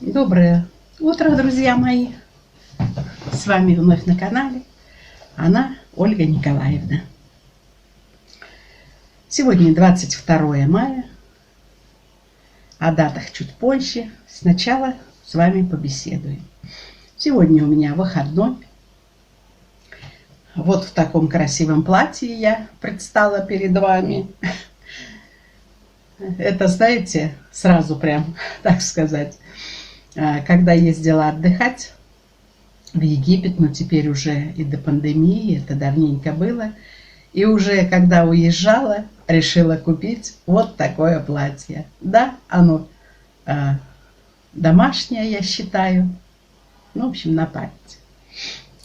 Доброе утро, друзья мои! С вами вновь на канале она, Ольга Николаевна. Сегодня 22 мая, о датах чуть позже. Сначала с вами побеседуем. Сегодня у меня выходной. Вот в таком красивом платье я предстала перед вами. Это, знаете, сразу прям, так сказать, когда ездила отдыхать в Египет, но теперь уже и до пандемии, это давненько было, и уже когда уезжала, решила купить вот такое платье. Да, оно домашнее, я считаю, ну, в общем, на память,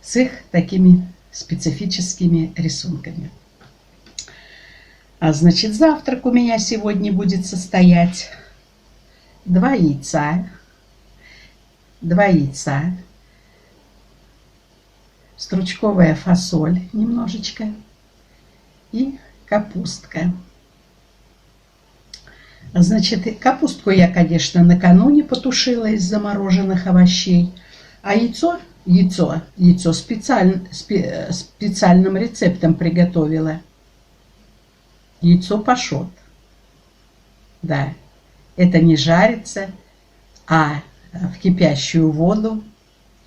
с их такими специфическими рисунками. А значит, завтрак у меня сегодня будет состоять 2 яйца, стручковая фасоль немножечко и капустка. Значит, капустку я, конечно, накануне потушила из замороженных овощей, а яйцо специальным рецептом приготовила. Яйцо пашот. Да, это не жарится, а в кипящую воду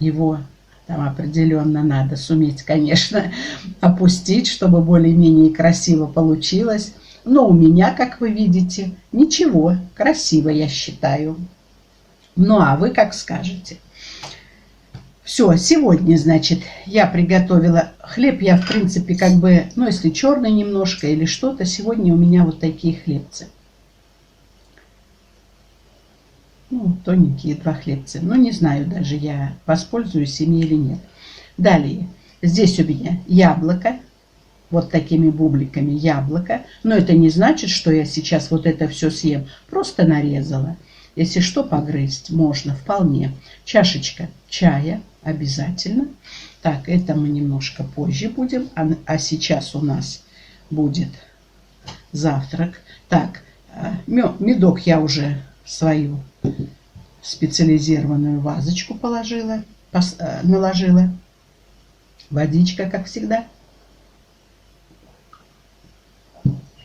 его там определенно надо суметь, конечно, опустить, чтобы более-менее красиво получилось. Но у меня, как вы видите, ничего, красиво, я считаю. Ну, а вы как скажете. Все, сегодня, значит, я приготовила хлеб. Я, в принципе, как бы, ну, если черный немножко или что-то, сегодня у меня вот такие хлебцы. Ну, тоненькие 2 хлебца. Ну, не знаю даже, я воспользуюсь ими или нет. Далее, здесь у меня яблоко. Вот такими бубликами яблоко. Но это не значит, что я сейчас вот это все съем. Просто нарезала. Если что, погрызть можно вполне. Чашечка чая обязательно. Так, это мы немножко позже будем. А сейчас у нас будет завтрак. Так, медок я уже свою специализированную вазочку наложила. Водичка, как всегда.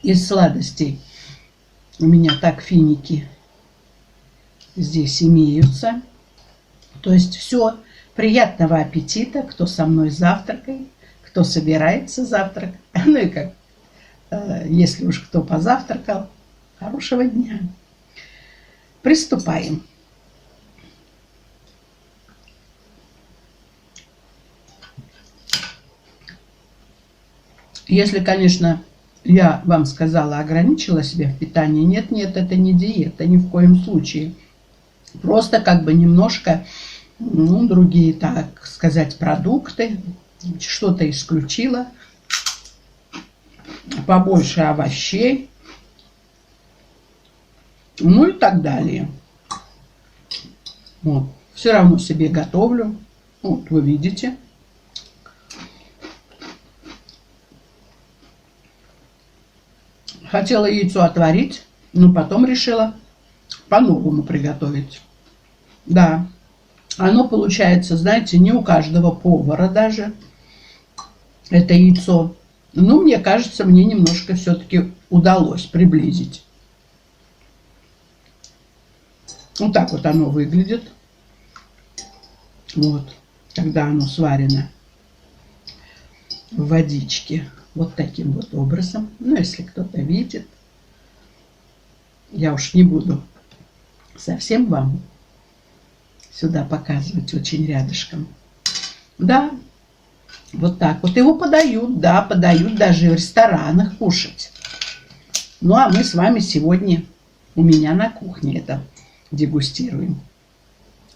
Из сладостей у меня так финики здесь имеются. То есть все. Приятного аппетита, кто со мной завтракает, кто собирается завтрак. Ну и как, если уж кто позавтракал, хорошего дня. Приступаем. Если, конечно, я вам сказала, ограничила себя в питании, нет, это не диета, ни в коем случае. Просто как бы немножко, ну, другие, так сказать, продукты, что-то исключила, побольше овощей, ну и так далее. Вот. Все равно себе готовлю. Вот, вы видите. Хотела яйцо отварить, но потом решила по-новому приготовить. Да, оно получается, знаете, не у каждого повара даже это яйцо. Но мне кажется, мне немножко все-таки удалось приблизить. Вот так вот оно выглядит. Вот, когда оно сварено в водичке. Вот таким вот образом. Ну, если кто-то видит, я уж не буду совсем вам сюда показывать очень рядышком. Да, вот так вот его подают. Да, подают даже в ресторанах кушать. Ну, а мы с вами сегодня у меня на кухне это дегустируем.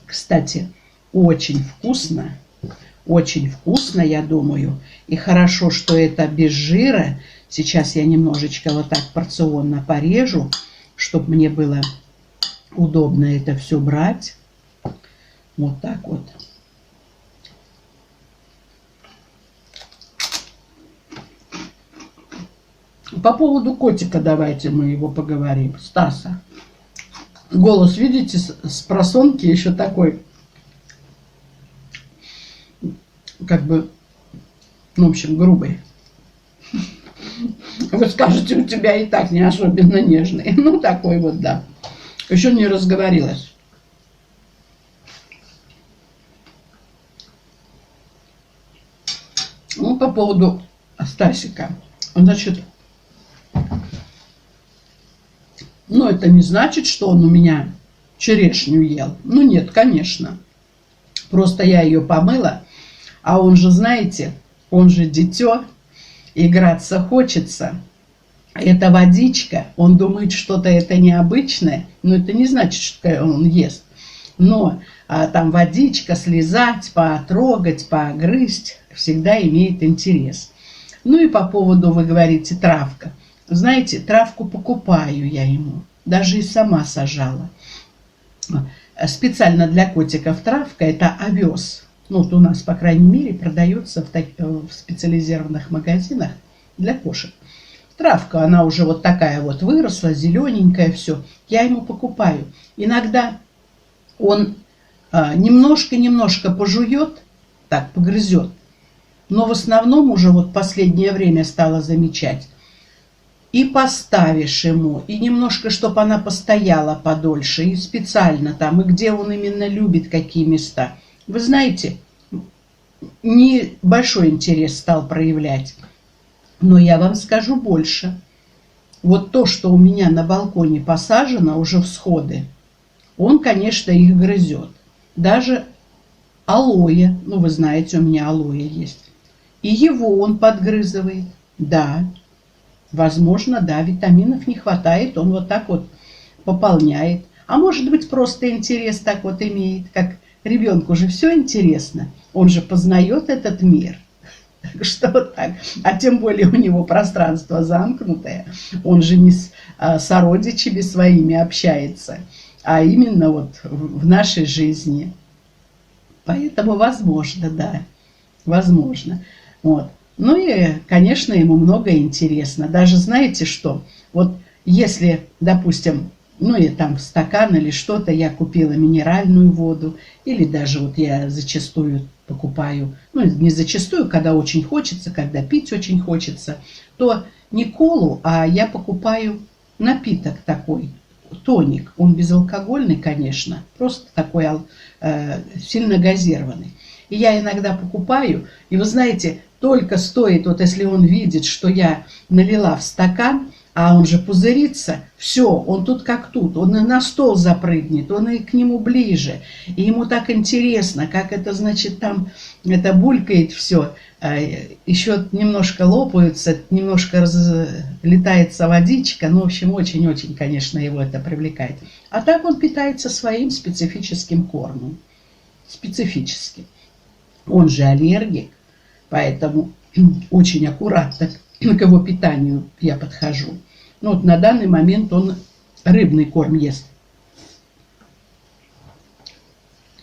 Кстати, очень вкусно. Очень вкусно, я думаю. И хорошо, что это без жира. Сейчас я немножечко вот так порционно порежу, чтобы мне было удобно это все брать. Вот так вот. По поводу котика давайте мы его поговорим. Стаса. Голос, видите, с просонки еще такой, как бы, ну, в общем, грубый. Вы скажете, у тебя и так не особенно нежный. Ну, такой вот, да. Еще не разговорилась. Ну, по поводу Стасика. Значит, ну, это не значит, что он у меня черешню ел. Ну, нет, конечно. Просто я ее помыла. А он же, знаете, он же дитё. Играться хочется. Это водичка. Он думает, что-то это необычное. Но это не значит, что он ест. Но там водичка, слезать, потрогать, погрызть всегда имеет интерес. Ну и по поводу, вы говорите, травка. Знаете, травку покупаю я ему. Даже и сама сажала. Специально для котиков травка – это овес. Ну, вот у нас, по крайней мере, продается в специализированных магазинах для кошек. Травка, она уже вот такая вот выросла, зелененькая, все. Я ему покупаю. Иногда он немножко пожует, так, погрызет. Но в основном уже вот последнее время стала замечать. И поставишь ему, и немножко, чтобы она постояла подольше, и специально там, и где он именно любит, какие места. Вы знаете, небольшой интерес стал проявлять. Но я вам скажу больше. Вот то, что у меня на балконе посажено, уже всходы, он, конечно, их грызет. Даже алоэ, ну вы знаете, у меня алоэ есть. И его он подгрызывает. Да, возможно, да, витаминов не хватает, он вот так вот пополняет. А может быть, просто интерес так вот имеет, как ребенку же все интересно. Он же познает этот мир. Так что вот так. А тем более у него пространство замкнутое. Он же не с сородичами своими общается, а именно вот в нашей жизни. Поэтому возможно, да, возможно. Вот. Ну и, конечно, ему многое интересно. Даже знаете что? Вот если, допустим, ну и там стакан или что-то, я купила минеральную воду, или даже вот я зачастую покупаю, ну не зачастую, когда очень хочется, когда пить очень хочется, то не колу, а я покупаю напиток такой, тоник. Он безалкогольный, конечно, просто такой сильно газированный. И я иногда покупаю, и вы знаете, только стоит, вот если он видит, что я налила в стакан, а он же пузырится, все, он тут как тут, он и на стол запрыгнет, он и к нему ближе. И ему так интересно, как это, значит, там, это булькает все, еще немножко лопаются, немножко разлетается водичка, ну, в общем, очень-очень, конечно, его это привлекает. А так он питается своим специфическим кормом, специфическим. Он же аллергик, поэтому очень аккуратно к его питанию я подхожу. Ну, вот на данный момент он рыбный корм ест.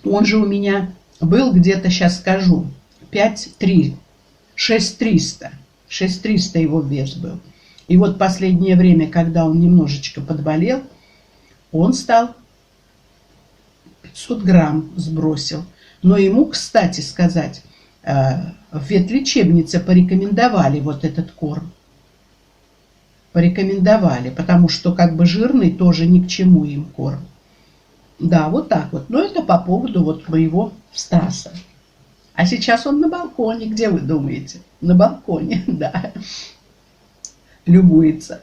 Он же у меня был где-то, сейчас скажу, 5,3, 6,300. 6,300 его вес был. И вот последнее время, когда он немножечко подболел, он стал 500 грамм сбросил. Но ему, кстати сказать, в ветлечебнице порекомендовали вот этот корм. Порекомендовали, потому что как бы жирный тоже ни к чему им корм. Да, вот так вот. Но это по поводу вот моего Стаса. А сейчас он на балконе. Где вы думаете? На балконе, да. Любуется.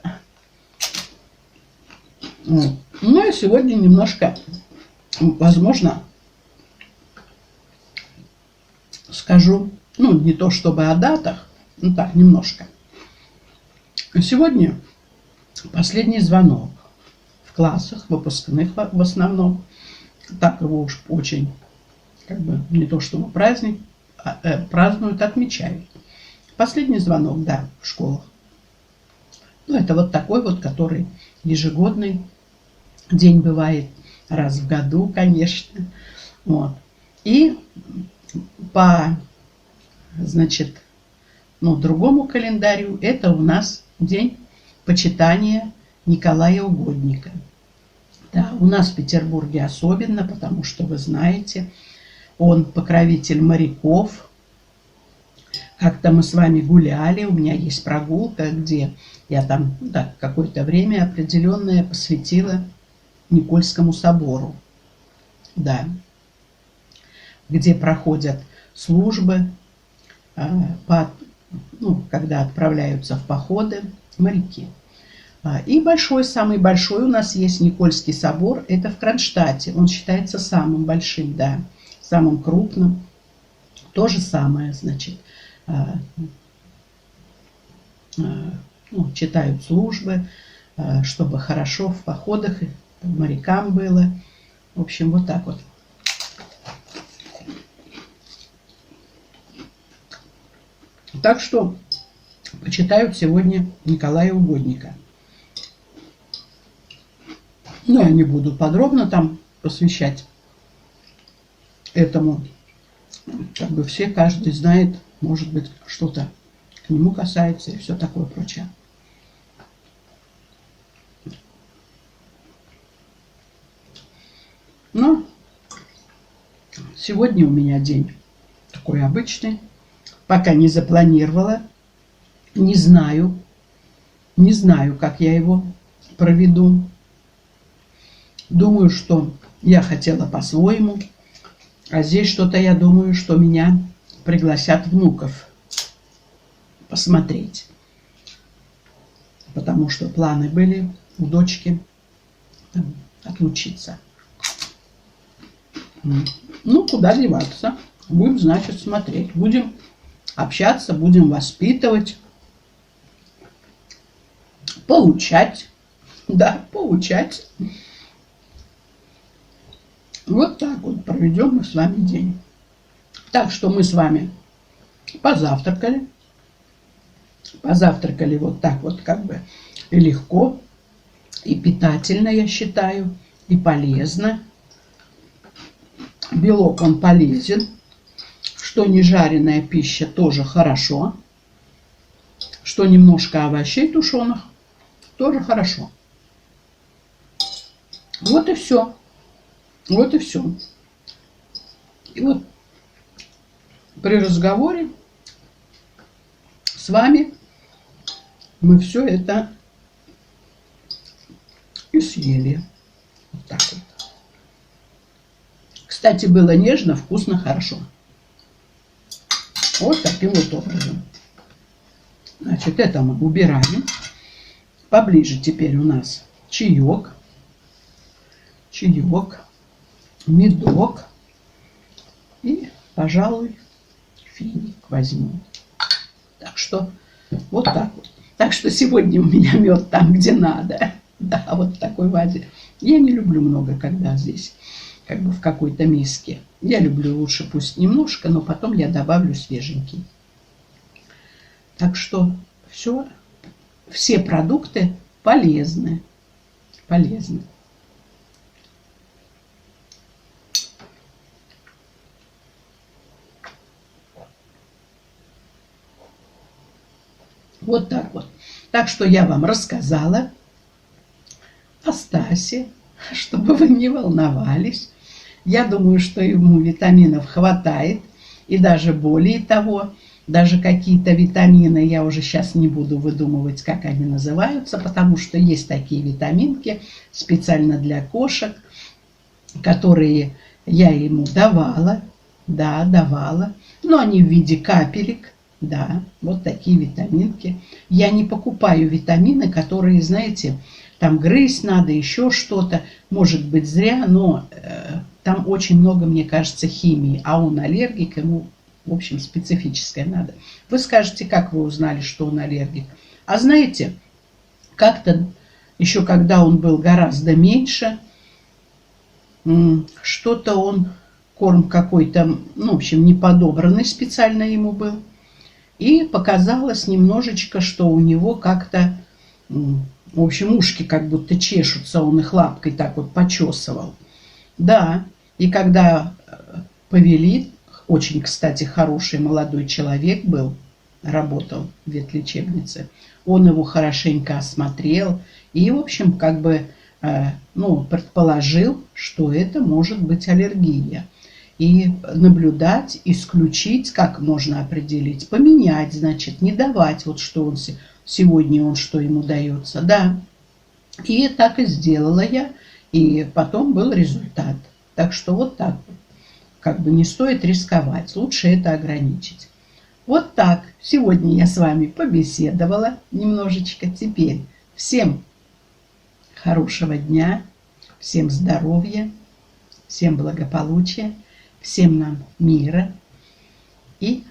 Ну и сегодня немножко, возможно, скажу, ну, не то чтобы о датах, ну так, немножко. Сегодня последний звонок в классах, выпускных в основном. Так его уж очень, как бы, не то чтобы праздник, празднуют, отмечают. Последний звонок, да, в школах. Ну, это вот такой вот, который ежегодный день бывает, раз в году, конечно. Вот. И по, значит, ну, другому календарю это у нас день почитания Николая Угодника. Да, у нас в Петербурге особенно, потому что, вы знаете, он покровитель моряков. Как-то мы с вами гуляли, у меня есть прогулка, где я там какое-то время определенное посвятила Никольскому собору, да, где проходят службы, когда отправляются в походы моряки. И самый большой у нас есть Никольский собор, это в Кронштадте. Он считается самым большим, да, самым крупным. То же самое, значит, читают службы, чтобы хорошо в походах морякам было. В общем, вот так вот. Так что почитают сегодня Николая Угодника. Но я не буду подробно там посвящать этому. Как бы все, каждый знает, может быть, что-то к нему касается и все такое прочее. Но сегодня у меня день такой обычный. Пока не запланировала. Не знаю, как я его проведу. Думаю, что я хотела по-своему. А здесь что-то, я думаю, что меня пригласят внуков посмотреть. Потому что планы были у дочки отлучиться. Ну, куда деваться? Будем, значит, смотреть. Будем общаться, будем воспитывать. Поучать. Да, поучать. Вот так вот проведем мы с вами день. Так что мы с вами позавтракали. Позавтракали вот так вот как бы и легко, и питательно, я считаю, и полезно. Белок, он полезен. Что не жареная пища, тоже хорошо. Что немножко овощей тушеных, тоже хорошо. Вот и все. Вот и все. И вот при разговоре с вами мы все это и съели. Вот так вот. Кстати, было нежно, вкусно, хорошо. Вот таким вот образом. Значит, это мы убираем. Поближе теперь у нас чаек. Чаек. Медок и, пожалуй, финик возьму. Так что вот так вот. Так что сегодня у меня мед там, где надо. Да, вот в такой вазе. Я не люблю много, когда здесь как бы в какой-то миске. Я люблю лучше пусть немножко, но потом я добавлю свеженький. Так что все продукты полезны. Полезны. Вот так вот. Так что я вам рассказала о Стасе, чтобы вы не волновались. Я думаю, что ему витаминов хватает. И даже более того, даже какие-то витамины, я уже сейчас не буду выдумывать, как они называются, потому что есть такие витаминки специально для кошек, которые я ему давала. Да, давала. Но они в виде капелек. Да, вот такие витаминки. Я не покупаю витамины, которые, знаете, там грызть надо, еще что-то. Может быть зря, но там очень много, мне кажется, химии. А он аллергик, ему, в общем, специфическое надо. Вы скажете, как вы узнали, что он аллергик? А знаете, как-то еще когда он был гораздо меньше, что-то он, корм какой-то, ну, в общем, не подобранный специально ему был. И показалось немножечко, что у него как-то, в общем, ушки как будто чешутся, он их лапкой так вот почесывал. Да, и когда повели, очень, кстати, хороший молодой человек был, работал в ветлечебнице, он его хорошенько осмотрел и, в общем, как бы ну, предположил, что это может быть аллергия. И наблюдать, исключить, как можно определить, поменять, значит, не давать, вот что он сегодня, он что ему дается, да. И так и сделала я, и потом был результат. Так что вот так вот, как бы не стоит рисковать, лучше это ограничить. Вот так, сегодня я с вами побеседовала немножечко, теперь всем хорошего дня, всем здоровья, всем благополучия, всем нам мира. И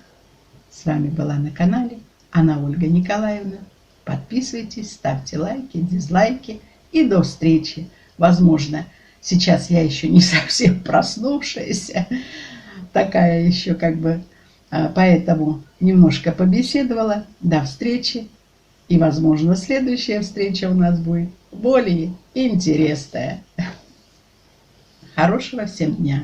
с вами была на канале Анна Ольга Николаевна. Подписывайтесь, ставьте лайки, дизлайки и до встречи. Возможно, сейчас я еще не совсем проснувшаяся, такая еще как бы, поэтому немножко побеседовала. До встречи. И, возможно, следующая встреча у нас будет более интересная. Хорошего всем дня!